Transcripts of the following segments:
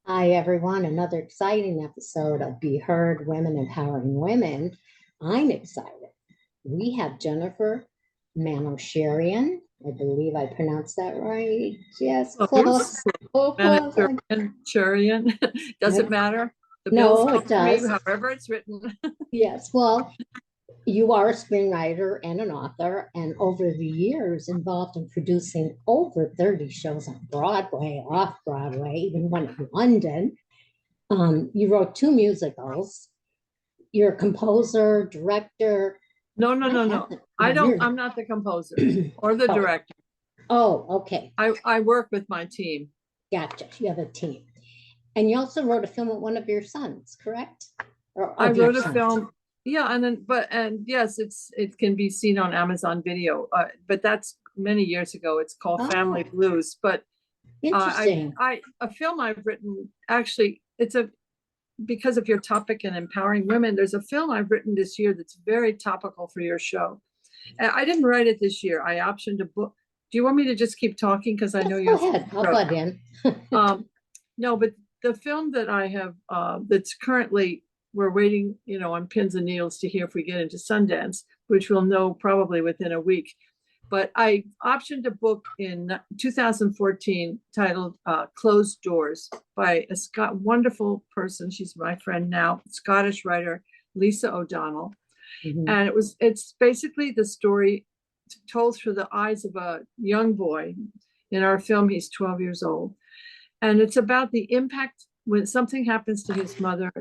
Hi, everyone. Another exciting episode of Be Heard Women Empowering Women. I'm excited. We have Jennifer Manocherian. I believe I pronounced that right. Yes, close. Close. Oh, close. Manocherian. Does it matter? The bills No, come it to me does. however it's written. Yes. Well, you are a screenwriter and an author, and over the years involved in producing over 30 shows on Broadway, off Broadway, even one in London. You wrote two musicals. You're a composer, director. No, no, I no, no. haven't. No, you're. I'm not the composer or the Oh, director. oh, okay. I work with my team. Gotcha. You have a team. And you also wrote a film with one of your sons, correct? Or I of your wrote a sons. film. Yeah, and yes, it can be seen on Amazon Video. But that's many years ago. It's called Family Oh, Blues. But interesting. I a film I've written, actually it's a because of your topic and empowering women, there's a film I've written this year that's very topical for your show. And I didn't write it this year. I optioned a book. Do you want me to just keep talking? Because I know Yes, you go have ahead. I'll to butt in. um, no, but the film that I have that's currently we're waiting, on pins and needles to hear if we get into Sundance, which we'll know probably within a week. But I optioned a book in 2014 titled Closed Doors by a wonderful person. She's my friend now, Scottish writer Lisa O'Donnell. Mhm. And it's basically the story told through the eyes of a young boy. In our film, he's 12 years old. And it's about the impact when something happens to his mother.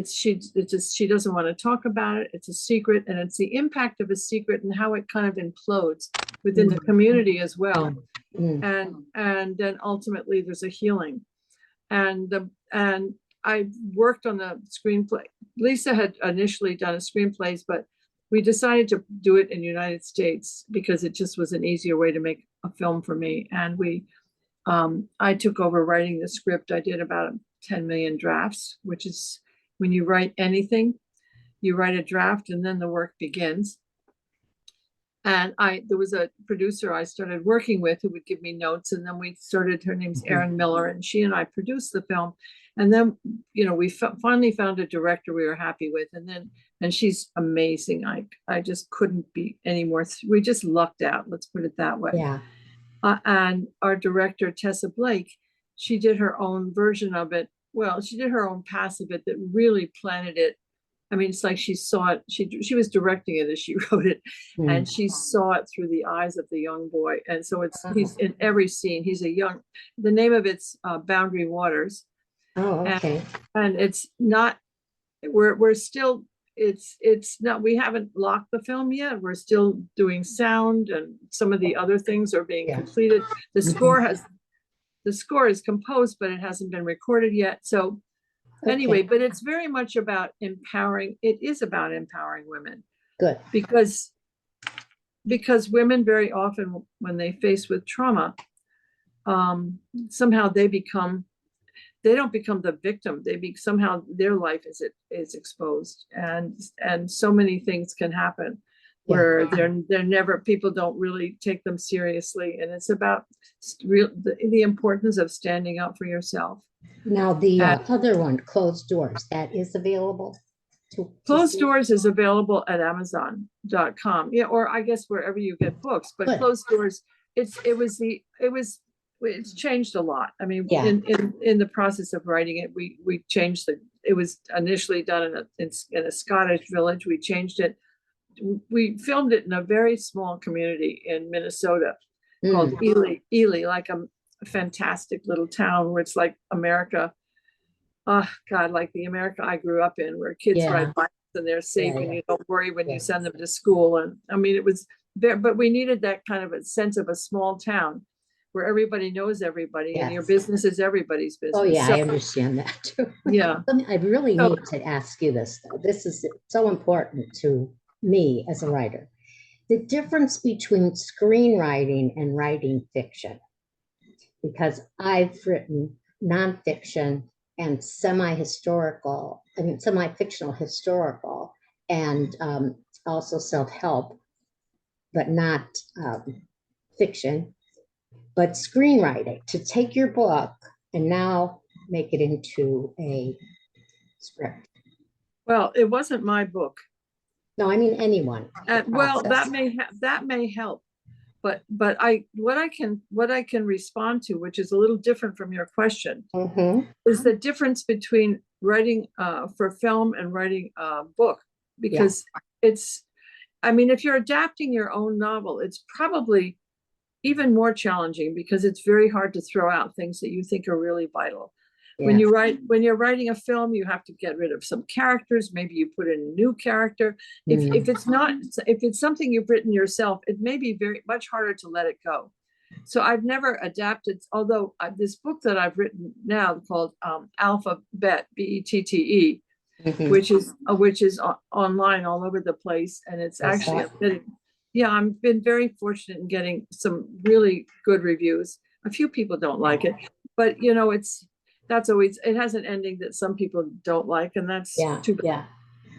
She doesn't want to talk about it. It's a secret, and it's the impact of a secret and how it kind of implodes within the community as well. Mhm. And then ultimately there's a healing. And I worked on the screenplay. Lisa had initially done a screenplays, but we decided to do it in the United States because it just was an easier way to make a film for me. And I took over writing the script. I did about 10 million drafts, which is when you write anything, you write a draft and then the work begins. And there was a producer I started working with who would give me notes. And then her name's Erin Miller, and she and I produced the film. And then, we finally found a director we were happy with. And she's amazing. I just couldn't be any more. We just lucked out. Let's put it that way. Yeah. And our director, Tessa Blake, she did her own version of it. Well, she did her own pass of it that really planted it. I mean, it's like she saw it. She was directing it as she wrote it, Mm. and she saw it through the eyes of the young boy. And so he's in every scene. He's a young. The name of it's Boundary Waters, Oh, and okay. it's not. We're still. It's not. We haven't locked the film yet. We're still doing sound, and some of the other things are being Yeah. completed. The Mhm. score is composed, but it hasn't been recorded yet. So anyway, Okay. but it's very much about empowering. It is about empowering women Good. because women very often, when they face with trauma, somehow they don't become the victim. Somehow their life is exposed, and so many things can happen Yeah. where they're never, people don't really take them seriously, and it's about the importance of standing up for yourself. Now, the And other one, Closed Doors, that is available to Closed see. Doors is available at Amazon.com. Yeah, or I guess wherever you get books. But Good. Closed Doors, it's changed a lot. I mean, Yeah. in the process of writing it, we changed it was initially done in a Scottish village. We changed it. We filmed it in a very small community in Minnesota called Mm. Ely, like a fantastic little town where it's like America. Oh God, like the America I grew up in, where kids Yeah. ride bikes and they're safe Yeah. and Yeah. you don't worry when you Yeah. send them to school. And I mean, it was there, but we needed that kind of a sense of a small town where everybody knows everybody and your Yes. business is everybody's Oh, business. yeah, So I understand that too. yeah, I really so need to ask you this, though. This is so important to me as a writer. The difference between screenwriting and writing fiction, because I've written nonfiction and semi-historical, I mean, semi-fictional historical, and also self-help, but not fiction, but screenwriting, to take your book and now make it into a script? Well, it wasn't my book. No, I mean anyone. Well, Process. that may help. But what I can respond to, which is a little different from your question, Mm-hmm. is the difference between writing for film and writing a book. Yeah. Because it's, I mean, if you're adapting your own novel, it's probably even more challenging because it's very hard to throw out things that you think are really vital. When Yes. when you're writing a film, you have to get rid of some characters. Maybe you put in a new character. Mm. If it's not, if it's something you've written yourself, it may be very much harder to let it go. So I've never adapted, although this book that I've written now called Alphabet, Bette, Mhm. which is online all over the place, and it's I saw actually it. yeah, I've been very fortunate in getting some really good reviews. A few people don't like it, but you know, that's always, it has an ending that some people don't like, and that's Yeah, too bad. yeah.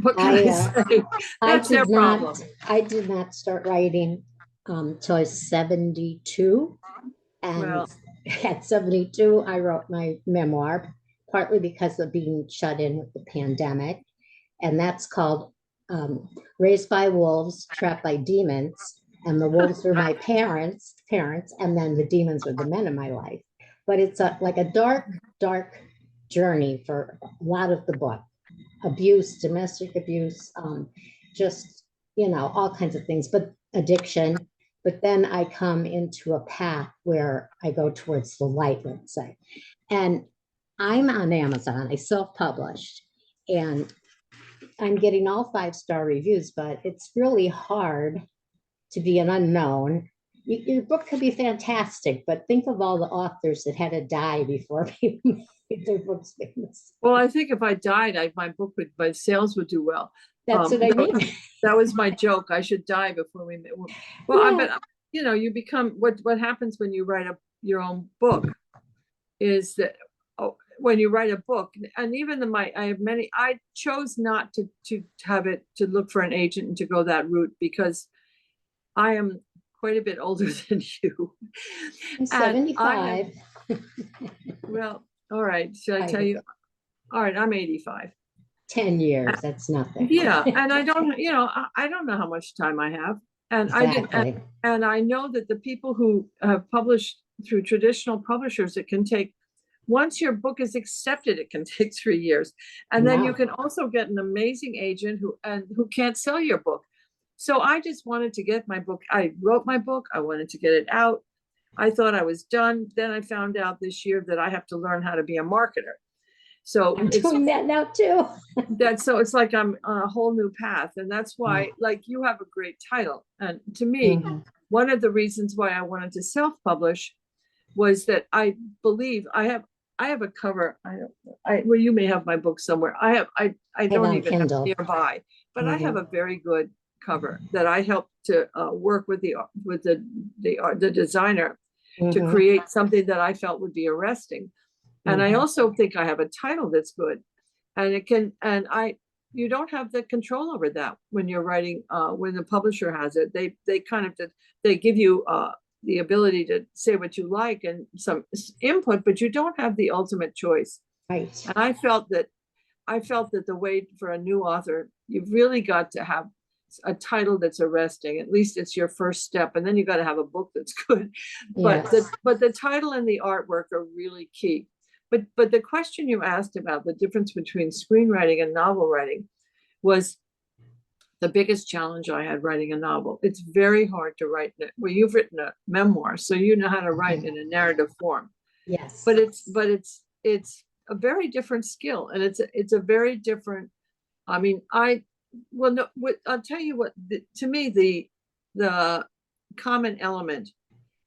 What can I say? I That's their did problem. not, I did not start writing till I was 72. And Well, at 72, I wrote my memoir, partly because of being shut in with the pandemic. And that's called Raised by Wolves, Trapped by Demons. And the wolves were my parents, and then the demons were the men in my life. But it's like a dark, dark journey for a lot of the book. Abuse, domestic abuse, just, all kinds of things, but addiction. But then I come into a path where I go towards the light, let's say. And I'm on Amazon, I self-published, and I'm getting all 5-star reviews, but it's really hard to be an unknown. Your book could be fantastic, but think of all the authors that had to die before people made their books famous. well, I think if I died, my sales would do well. That's what I mean. That was my joke. I should die before we. Well, I Yeah. bet you know you become what happens when you write your own book is that when you write a book, and even I have many. I chose not to have it to look for an agent and to go that route because I am quite a bit older than you, I'm and I 75. have. Well, all right. Should I tell you? All right, I'm 85. 10 years, that's nothing. Yeah, and I don't, I don't know how much time I have, and I didn't, Exactly. and I know that the people who have published through traditional publishers, it can take, once your book is accepted, it can take 3 years, and then you No. can also get an amazing agent who can't sell your book. So I just wanted to get my book. I wrote my book. I wanted to get it out. I thought I was done. Then I found out this year that I have to learn how to be a marketer. So I'm it's doing that now too. so it's like I'm on a whole new path, and that's why, like, you have a great title, and to me, Mhm. one of the reasons why I wanted to self-publish was that I believe I have a cover. Well, you may have my book somewhere. I I have don't on even have it Kindle. nearby, but I have Mhm. a very good cover that I helped to work with the designer to Mhm. create something that I felt would be arresting. And I Mhm. also think I have a title that's good, and it can, and you don't have the control over that when you're writing. When the publisher has it, they kind of they give you the ability to say what you like and some input, but you don't have the ultimate choice. Right. And I felt that the way for a new author, you've really got to have a title that's arresting. At least it's your first step, and then you got to have a book that's good. Yes. But the title and the artwork are really key. But the question you asked about the difference between screenwriting and novel writing was the biggest challenge I had writing a novel. It's very hard to write. Well, you've written a memoir, so you know how to write in a narrative form. Yes. But it's a very different skill, and it's a very different. I mean, well, no, I'll tell you what. To me, the common element,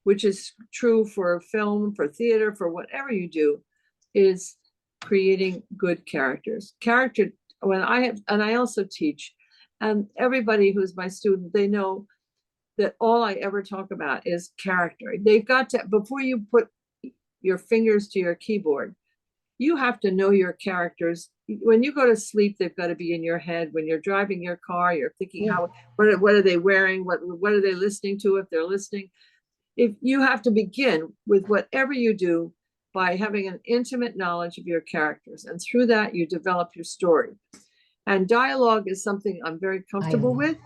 which is true for film, for theater, for whatever you do, is creating good characters. Character, when I have, and I also teach, and everybody who's my student, they know that all I ever talk about is character. They've got to, before you put your fingers to your keyboard, you have to know your characters. When you go to sleep, they've got to be in your head. When you're driving your car, you're thinking, Yeah. what are they wearing? What are they listening to if they're listening? If you have to begin with whatever you do, by having an intimate knowledge of your characters. And through that, you develop your story. And dialogue is something I'm very comfortable with.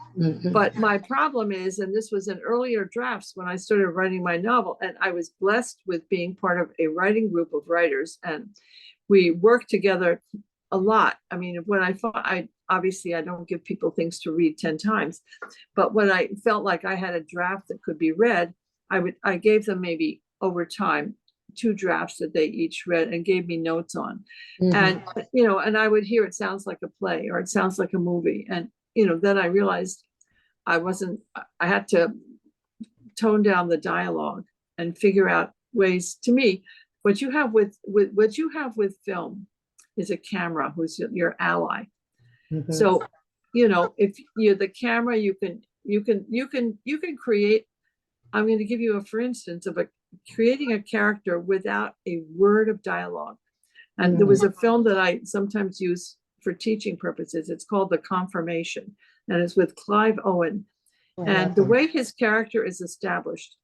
But my problem is, and this was in earlier drafts when I started writing my novel, and I was blessed with being part of a writing group of writers, and we worked together a lot. I mean, when I thought, obviously I don't give people things to read 10 times, but when I felt like I had a draft that could be read, I gave them maybe over time 2 drafts that they each read and gave me notes on. And, and I would hear it sounds like a play or it sounds like a movie. And, then I realized I had to tone down the dialogue and figure out ways. To me, what you have with film is a camera who's your ally. So, if you're the camera, you can create. I'm going to give you for instance of creating a character without a word of dialogue. And there was a film that I sometimes use for teaching purposes. It's called The Confirmation, and it's with Clive Owen. And the way his character is established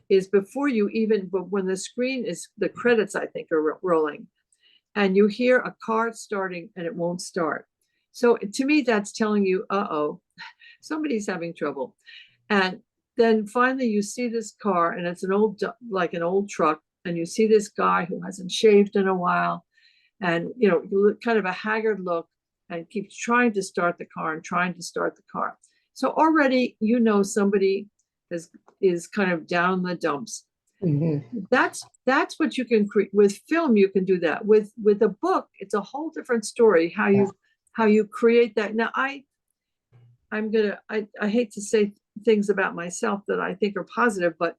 is before you even, but when the credits, I think, are rolling, and you hear a car starting and it won't start. So to me, that's telling you, somebody's having trouble. And then finally you see this car and it's an old truck, and you see this guy who hasn't shaved in a while, and kind of a haggard look, and keeps trying to start the car. So already somebody is kind of down the dumps. That's what you can create with film. You can do that with a book. It's a whole different story how you create that. Now I hate to say things about myself that I think are positive, but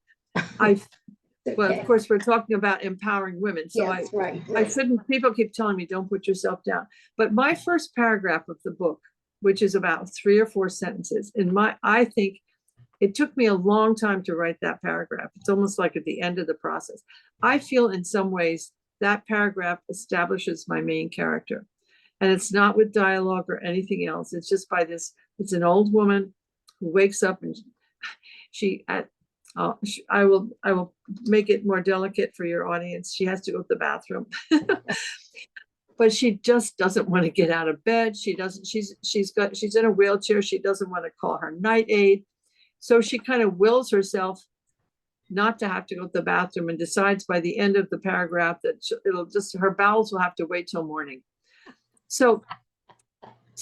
well, of course, we're talking about empowering women. So yes, right. I shouldn't, people keep telling me, don't put yourself down. But my first paragraph of the book, which is about 3 or 4 sentences, I think it took me a long time to write that paragraph. It's almost like at the end of the process. I feel in some ways that paragraph establishes my main character. And it's not with dialogue or anything else. It's just it's an old woman who wakes up and I will make it more delicate for your audience. She has to go to the bathroom, but she just doesn't want to get out of bed. She's in a wheelchair. She doesn't want to call her night aide. So she kind of wills herself not to have to go to the bathroom, and decides by the end of the paragraph that her bowels will have to wait till morning. So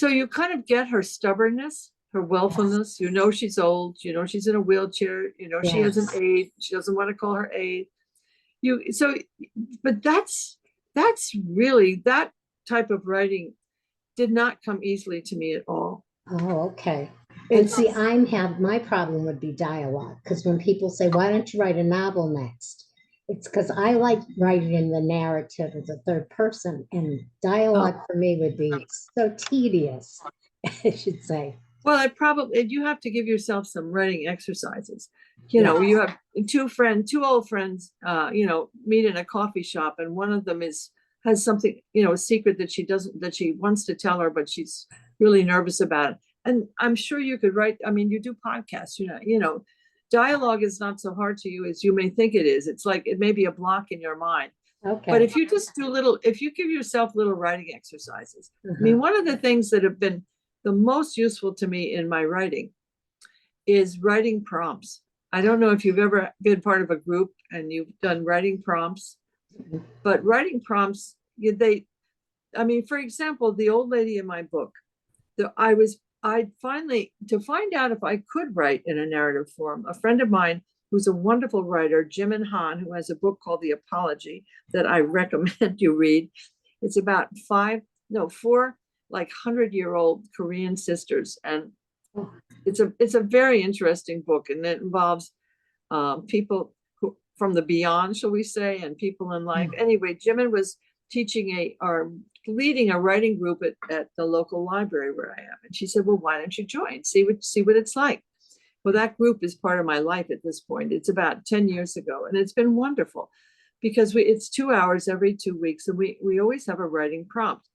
you kind of get her starburness, her willfulness. She's old. She's in a wheelchair. She has an aide. She doesn't want to call her aide. But that's really, that type of writing did not come easily to me at all. Oh, okay. And see, my problem would be dialogue, because when people say, why don't you write a novel next? It's because I like writing in the narrative of the third person, and dialogue for me would be so tedious, I should say. Well, you have to give yourself some writing exercises. You have two old friends, meet in a coffee shop, and one of them has something, a secret that she wants to tell her, but she's really nervous about it. And I'm sure you could write, you do podcasts, dialogue is not so hard to you as you may think it is. It's like it may be a block in your mind. Okay. But if you just if you give yourself little writing exercises, one of the things that have been the most useful to me in my writing is writing prompts. I don't know if you've ever been part of a group and you've done writing prompts, but writing prompts, for example, the old lady in my book, to find out if I could write in a narrative form, a friend of mine who's a wonderful writer, Jim and Han, who has a book called The Apology that I recommend you read. It's about 4 100-year-old Korean sisters. And it's a very interesting book, and it involves people who from the beyond, shall we say, and people in life. Anyway, Jimin was leading a writing group at the local library where I am. And she said, well, why don't you join? See what it's like. Well, that group is part of my life at this point. It's about 10 years ago. And it's been wonderful because it's 2 hours every 2 weeks. And we always have a writing prompt.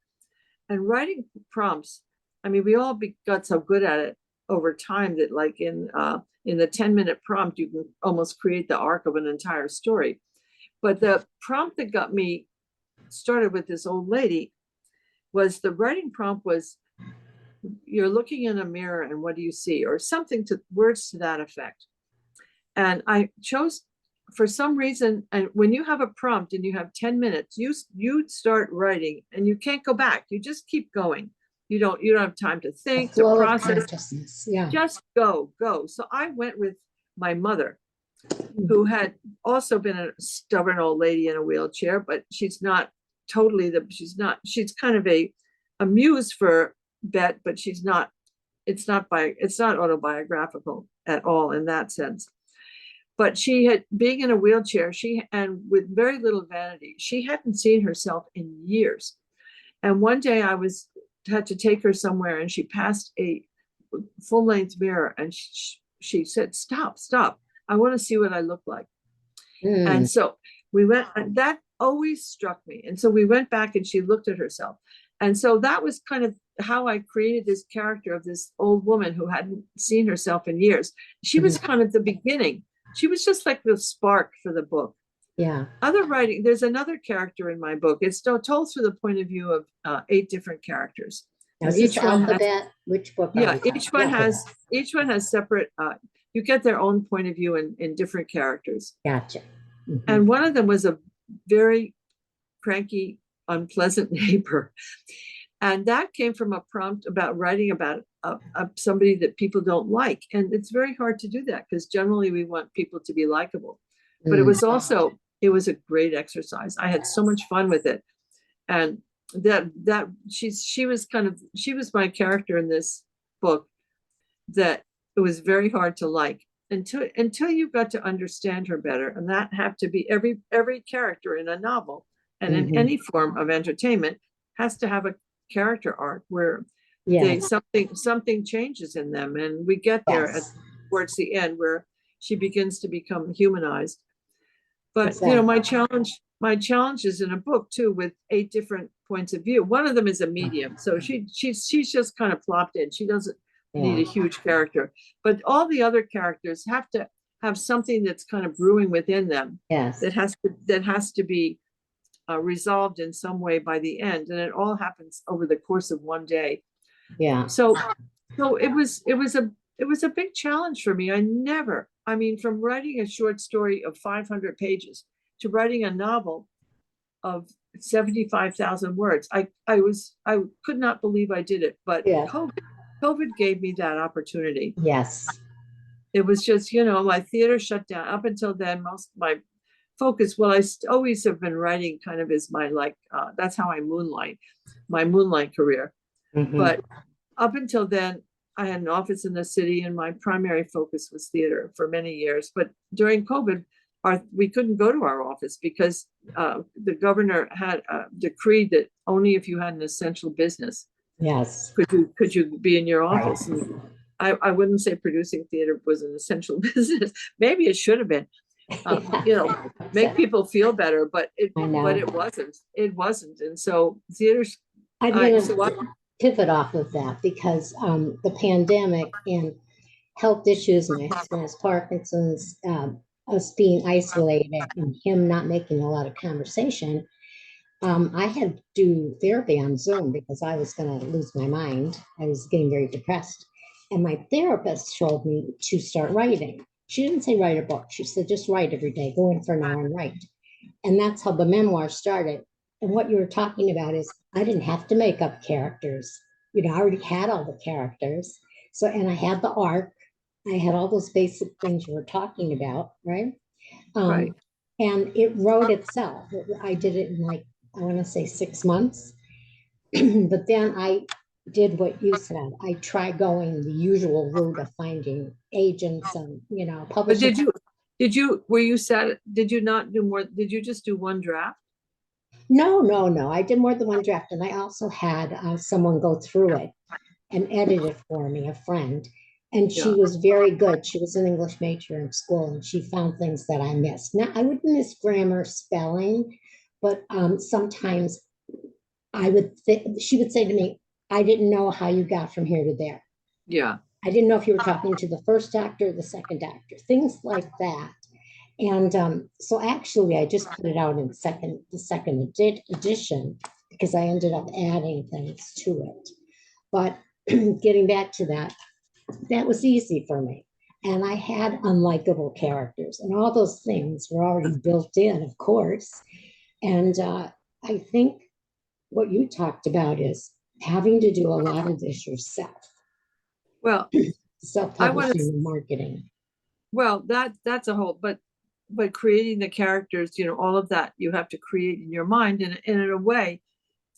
And writing prompts, we all got so good at it over time that, like in the 10-minute prompt, you can almost create the arc of an entire story. But the prompt that got me started with this old lady was, the writing prompt was, you're looking in a mirror and what do you see? Or something, to words to that effect. And I chose, for some reason, and when you have a prompt and you have 10 minutes, you start writing and you can't go back. You just keep going. You don't have time to A think, to flow of process. consciousness. Yeah. Just go. So I went with my mother, who had also been a stubborn old lady in a wheelchair, but she's not totally she's kind of a muse for Bet, but she's not, it's not autobiographical at all in that sense. But she had, being in a wheelchair, and with very little vanity, she hadn't seen herself in years. And one day had to take her somewhere, and she passed a full-length mirror, and she said, stop, I want to see what I look like. And so we went, and that always struck me. And so we went back and she looked at herself. And so that was kind of how I created this character of this old woman who hadn't seen herself in years. She was kind of the beginning. She was just like the spark for the book. Yeah. Other writing, there's another character in my book. It's told through the point of view of 8 different characters. Now, each alphabet, which book? Yeah, each one has separate, you get their own point of view in different characters. Gotcha. And one of them was a very cranky, unpleasant neighbor. And that came from a prompt about writing about somebody that people don't like. And it's very hard to do that because generally we want people to be likable. But it was also, it was a great exercise. I had so much fun with it. And she was my character in this book that it was very hard to like until you got to understand her better. And that had to be every character in a novel and in any form of entertainment has to have a character arc where something changes in them, and we get there towards the end where she begins to become humanized. But you know, my challenge is in a book too, with 8 different points of view. One of them is a medium, so she's just kind of plopped in. She doesn't need a huge character, but all the other characters have to have something that's kind of brewing within them. Yes, that has to be resolved in some way by the end, and it all happens over the course of one day. Yeah. So it was a big challenge for me. I mean, from writing a short story of 500 pages to writing a novel of 75,000 words, I could not believe I did it. But COVID gave me that opportunity. Yes. It was just, my theater shut down. Up until then, most of my focus, well, I always have been writing kind of as my, that's how I my moonlight career. But up until then, I had an office in the city and my primary focus was theater for many years. But during COVID, we couldn't go to our office because the governor had decreed that only if you had an essential business could you be in your office. And I wouldn't say producing theater was an essential business. Maybe it should have been. Make people feel better, but it wasn't. And so theaters, I'm going to pivot off of that because the pandemic and health issues, my husband has Parkinson's, us being isolated and him not making a lot of conversation, I had to do therapy on Zoom because I was going to lose my mind. I was getting very depressed. And my therapist told me to start writing. She didn't say write a book. She said, just write every day, go in for an hour and write. And that's how the memoir started. And what you were talking about is I didn't have to make up characters. I already had all the characters. So, and I had the arc. I had all those basic things you were talking about, right? Right. And it wrote itself. I did it in I want to say 6 months. But then I did what you said. I tried going the usual route of finding agents and, publishing. But did you not do more? Did you just do one draft? No. I did more than one draft. And I also had someone go through it and edit it for me, a friend. And she was very good. She was an English major in school and she found things that I missed. Now, I wouldn't miss grammar, spelling, but sometimes she would say to me, I didn't know how you got from here to there. Yeah. I didn't know if you were talking to the first actor or the second actor, things like that. And so actually, I just put it out in the second edition because I ended up adding things to it. But getting back to that, that was easy for me. And I had unlikable characters, and all those things were already built in, of course. And I think what you talked about is having to do a lot of this yourself, Well, I want self-publishing to, and marketing. well, that's a whole, but creating the characters, all of that you have to create in your mind. And in a way,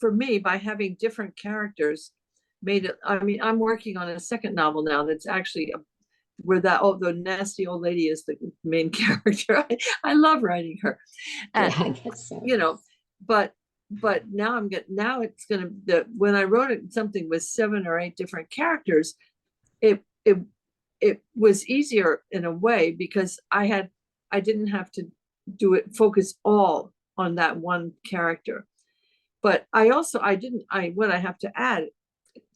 for me, by having different characters, made it. I mean, I'm working on a second novel now that's actually where the nasty old lady is the main character. I love writing her, Yeah, and I guess so. you know, but now it's gonna when I wrote it something with 7 or 8 different characters, it it it was easier in a way because I didn't have to focus all on that one character. But I didn't I what I have to add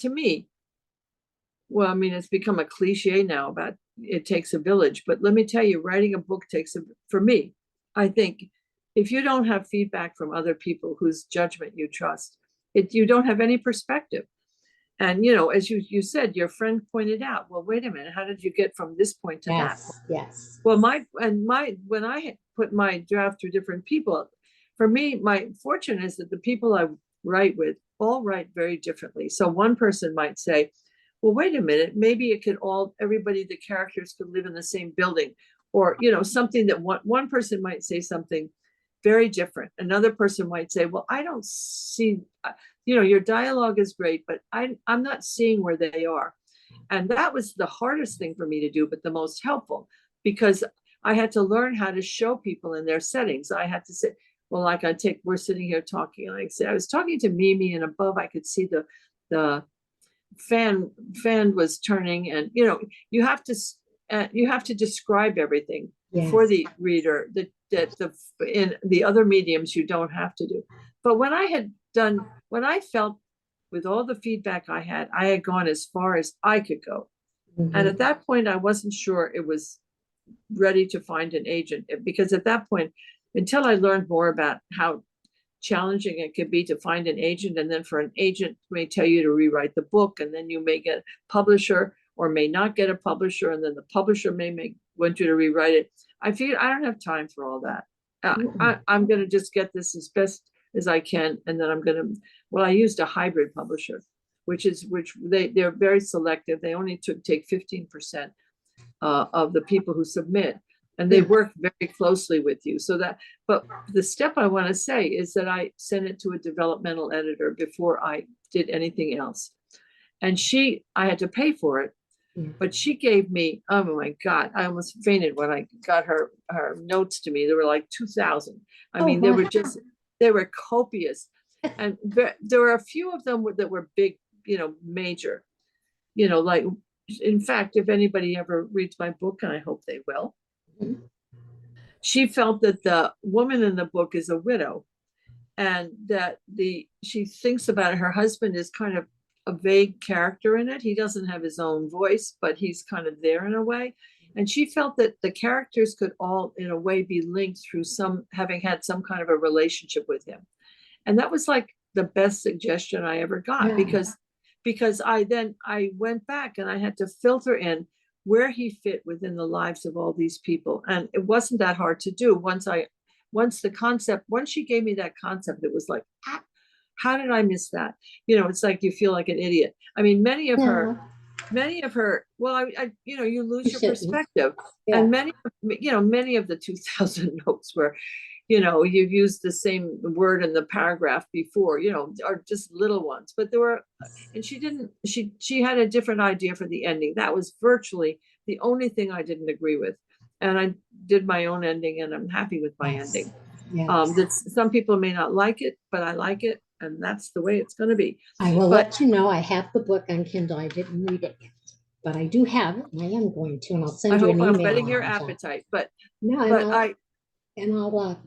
to me, well, I mean, it's become a cliche now about it takes a village, but let me tell you, writing a book for me, I think if you don't have feedback from other people whose judgment you trust, you don't have any perspective. And, as you said, your friend pointed out, well, wait a minute, how did you get from this point to that point? Yes, yes. Well, when I had put my draft through different people, for me, my fortune is that the people I write with all write very differently. So one person might say, well, wait a minute, maybe everybody, the characters could live in the same building, or, something that one person might say something very different. Another person might say, well, I don't see, your dialogue is great, but I'm not seeing where they are. And that was the hardest thing for me to do, but the most helpful, because I had to learn how to show people in their settings. I had to say, well, like we're sitting here talking. Like I said, I was talking to Mimi, and above I could see the fan was turning, and you have to describe everything for Yes. the reader that in the other mediums you don't have to do. But when I felt with all the feedback I had gone as far as I could go. And at Mhm. that point, I wasn't sure it was ready to find an agent, because at that point, until I learned more about how challenging it could be to find an agent, and then for an agent may tell you to rewrite the book, and then you may get a publisher or may not get a publisher, and then the publisher may want you to rewrite it. I figured I don't have time for all that. I'm going to just get this as best as I can, and then I used a hybrid publisher, which they're very selective. They only take 15% of the people who submit, and they work very closely with you. But the step I want to say is that I sent it to a developmental editor before I did anything else. And I had to pay for it, but she gave me, oh my God, I almost fainted when I got her notes to me. There were like 2,000. I mean, they were copious. And there were a few of them that were big, major, like, in fact, if anybody ever reads my book, and I hope they will, she felt that the woman in the book is a widow, and that she thinks about it. Her husband is kind of a vague character in it. He doesn't have his own voice, but he's kind of there in a way. And she felt that the characters could all, in a way, be linked through having had some kind of a relationship with him. And that was like the best suggestion I ever got, because I went back and I had to filter in where he fit within the lives of all these people. And it wasn't that hard to do. Once she gave me that concept, it was like, how did I miss that? It's like you feel like an idiot. I mean, many of her, well, you lose your perspective. Yeah. And many of the 2,000 notes were, you've used the same word in the paragraph before, are just little ones. But and she had a different idea for the ending. That was virtually the only thing I didn't agree with. And I did my own ending, and I'm happy with my ending. Some people may not like it, but I like it. And that's the way it's going to be. I will let you know. I have the book on Kindle. I didn't read it yet, but I do have it, and I am going to, and I'll send you an email. I'm whetting your appetite, but I'll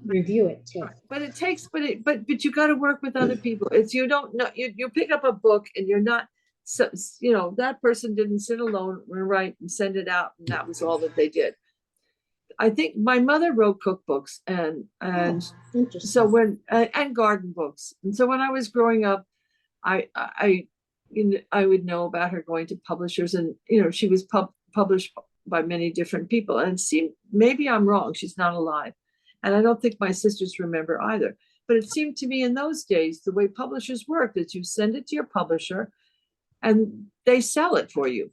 review it too. But it takes, but you got to work with other people. It's you don't know you pick up a book and you're not, so that person didn't sit alone and write and send it out, and that was all that they did. I think my mother wrote cookbooks and Oh, so interesting. when and garden books. And so when I was growing up, I I would know about her going to publishers, and she was published by many different people. And it seemed, maybe I'm wrong, she's not alive, and I don't think my sisters remember either. But it seemed to me in those days the way publishers worked is you send it to your publisher and they sell it for you.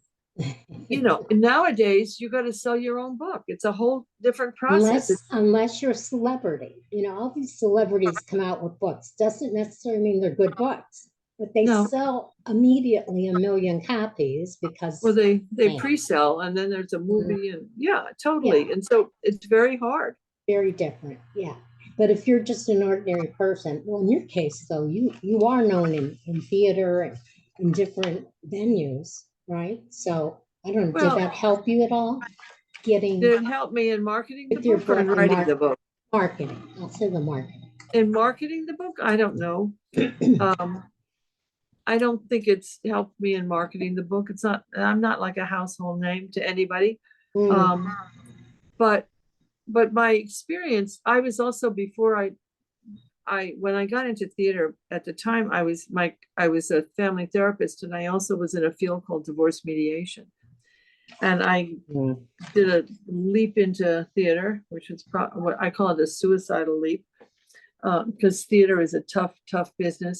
And nowadays you got to sell your own book. It's a whole different process. Unless you're a celebrity, all these celebrities come out with books. Doesn't necessarily mean they're good books, but they No, sell immediately 1 million copies well, because they man, pre-sell and then there's a movie, and yeah, yeah, totally. And so it's very hard. very different. Yeah. But if you're just an ordinary person, well, in your case, though, you are known in theater and in different venues, right? So I don't know, did Well, that help you at all? did Getting it help me in marketing the with your book or in book and writing the book? marketing. I'll say the marketing. In marketing the book, I don't know. Um, I don't think it's helped me in marketing the book. I'm not like a household name to anybody. Mm, Um, but my experience, I was also before I when I got into theater at the time, I was a family therapist, and I also was in a field called divorce mediation. And I mm, did a leap into theater, which was what I call it a suicidal leap, because theater is a tough business.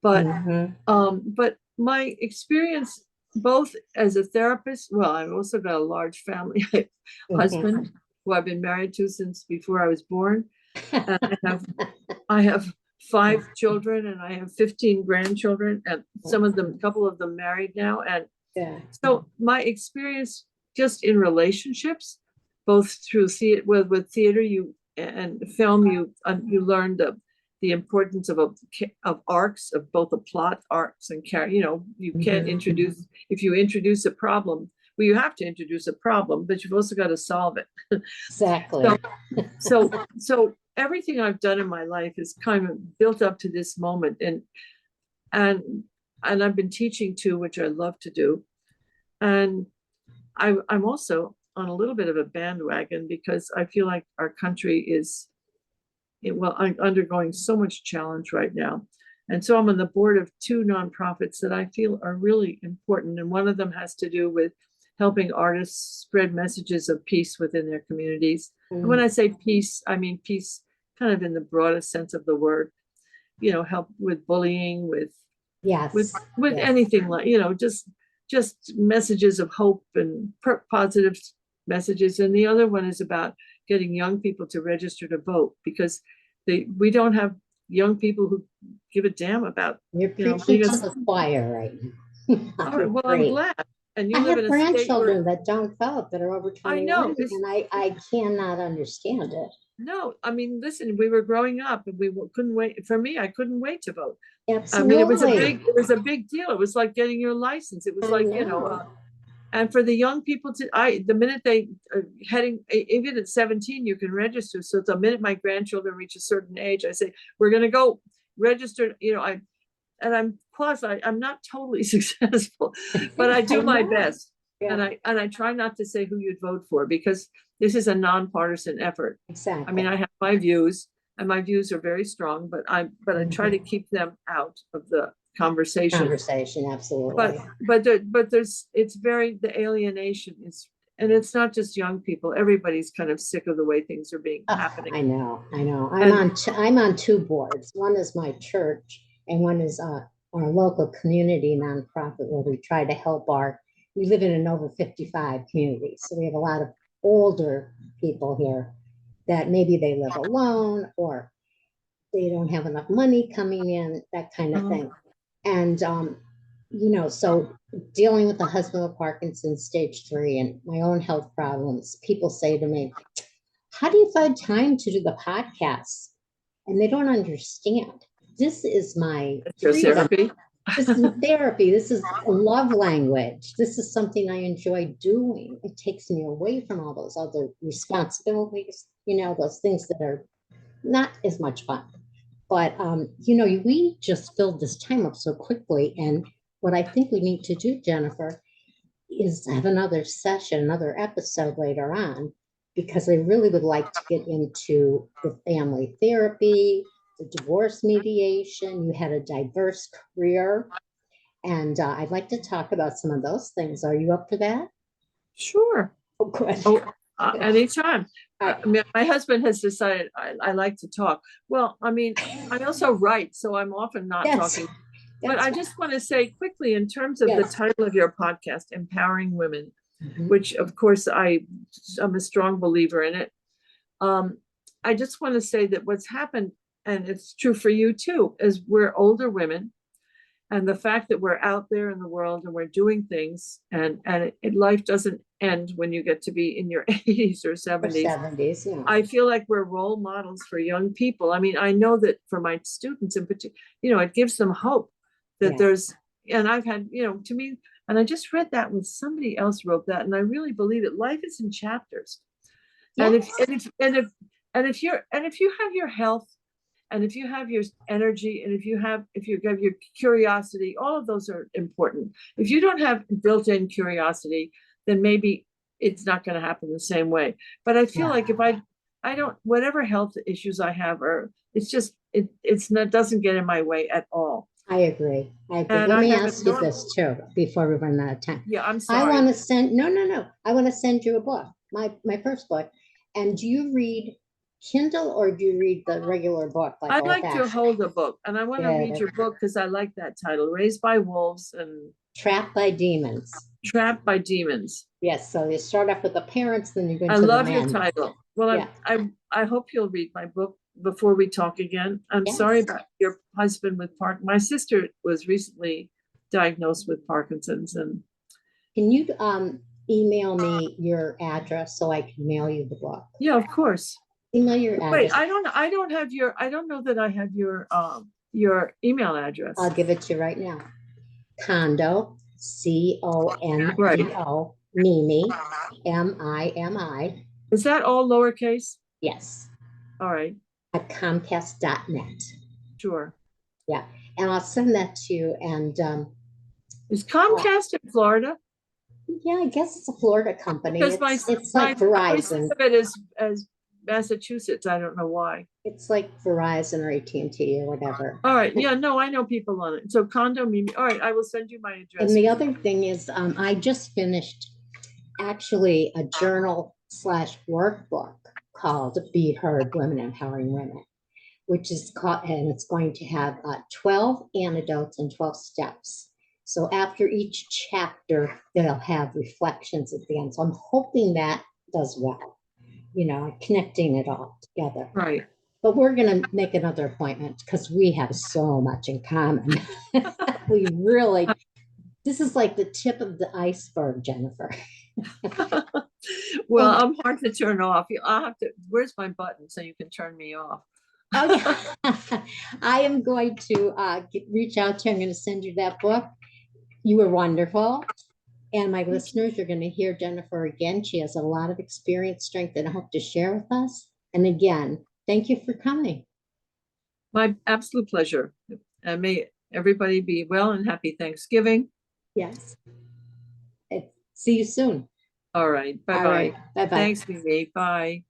But mhm, my experience both as a therapist, well, I've also got a large family mhm. husband who I've been married to since before I was born. And I have 5 children and I have 15 grandchildren, and a couple of them married now. And Yeah. so my experience just in relationships, both through theater, with theater, and film, you learn the importance of arcs, of both the plot arcs and character. You can't Mhm. introduce, if you introduce a problem, well, you have to introduce a problem, but you've also got to solve it. Exactly. So so everything I've done in my life is kind of built up to this moment, and I've been teaching too, which I love to do. And I'm also on a little bit of a bandwagon because I feel like our country is, I'm undergoing so much challenge right now. And so I'm on the board of 2 nonprofits that I feel are really important. And one of them has to do with helping artists spread messages of peace within their communities. And when Mm, I say peace, I mean peace kind of in the broadest sense of the word, help with bullying, with yes. Yes. anything, like just messages of hope and positive messages. And the other one is about getting young people to register to vote, because we don't have young people who give a damn about You're being preaching to the choir right now. I well, I'm agree. glad. And I you live in have a state where, grandchildren that don't vote that are over I 21, know it's, and I cannot understand it. no, I mean, listen, we were growing up and we couldn't wait. For me, I couldn't wait to vote. I mean, Absolutely. it was a big deal. It was like getting your license. It was I like, know. and for the young people the minute they are heading, even at 17, you can register. So the minute my grandchildren reach a certain age, I say, we're going to go register. I'm not totally successful, but I I do my know. best. Yeah, And I try not to say who you'd vote for, because this is a nonpartisan effort. I mean, exactly. I have my views, and my views are very strong, but I try to Mhm. keep them out of the conversation. Conversation, But absolutely. it's very, the alienation is, and it's not just young people. Everybody's kind of sick of the way things are being Oh, happening. I know. I know. And I'm on 2 boards. One is my church, and one is our local community nonprofit where we try to help we live in an over 55 community. So we have a lot of older people here that maybe they live alone or they don't have enough money coming in, that kind of thing. And, so dealing with the husband with Parkinson's stage 3 and my own health problems, people say to me, how do you find time to do the podcasts? And they don't understand. This is my freedom. therapy. This is therapy. This is a love language. This is something I enjoy doing. It takes me away from all those other responsibilities, those things that are not as much fun. But, we just filled this time up so quickly. And what I think we need to do, Jennifer, is have another session, another episode later on, because I really would like to get into the family therapy, the divorce mediation. You had a diverse career, and I'd like to talk about some of those things. Are you up for that? Sure. Oh, good. Oh, anytime. All I mean, my husband has decided I like to talk. Well, I mean, I also write, so I'm often not Yes, talking. But that's I right. just want to say quickly, in terms of the Yes. title of your podcast, Empowering Women, Mhm. which of course I'm a strong believer in it. Um, I just want to say that what's happened, and it's true for you too, is we're older women, and the fact that we're out there in the world and we're doing things, and life doesn't end when you get to be in your 80s or Or 70s. 70s, yeah. I feel like we're role models for young people. I mean, I know that for my students in particular, it gives them hope that Yeah. there's, and I've had, to me, and I just read that when somebody else wrote that, and I really believe it. Life is in chapters. And if, Yes. and if, and if, and if you have your health, and if you have your energy, and if you have your curiosity, all of those are important. If you don't have built-in curiosity, then maybe it's not going to happen the same way. But I feel Yeah. like if I don't, whatever health issues I have, or it's just it's not, doesn't get in my way at all. I agree. I agree. And Let I me have ask you enormous, this too before we run out of time. yeah, I'm I want sorry. to send, no, no, no. I want to send you a book, my first book. And do you read Kindle or do you read the regular book, like I old like to fashioned? hold a book, and I want to read Good. your book because I like that title, Raised by Wolves and Trapped by Demons. Trapped by Demons. Yes. So you start off with the parents, then you go I into the love your men. title. Well, Yeah. I hope you'll read my book before we talk again. I'm sorry Yes. about your husband with My sister was recently diagnosed with Parkinson's, and Can you email me your address so I can mail you the book? yeah, of course. Email your Wait, address. I don't have I don't know that I have your email address. I'll give it to you right now. Condo, Right. Condo, Mimi, Mimi, Is that all lowercase? yes, All right, at Comcast.net. sure. Yeah, and I'll send that to you. And Is uh, Comcast in Florida? yeah, I guess it's a Florida company. Because It's my like I always think Verizon. of it as Massachusetts. I don't know why. It's like Verizon or AT&T or whatever. All right. Yeah, no, I know people on it. So condo Mimi. All right, I will send you my And address. the other thing is, I just finished actually a journal slash workbook called Be Heard Women Empowering Women, which is called, and it's going to have 12 antidotes and 12 steps. So after each chapter, they'll have reflections at the end. So I'm hoping that does well, connecting it all together. Right. But we're going to make another appointment because we have so much in common. We really, this is like the tip of the iceberg, Jennifer. Well, Well, I'm hard to turn off. I'll have to. Where's my button so you can turn me off? okay. I am going to reach out to you. I'm going to send you that book. You were wonderful. And my listeners, you're going to hear Jennifer again. She has a lot of experience, strength, and hope to share with us. And again, thank you for coming. My absolute pleasure. And may everybody be well and happy Thanksgiving. Yes. See you soon. All right. Bye All bye. right. Bye bye. Thanks, Mimi. Bye.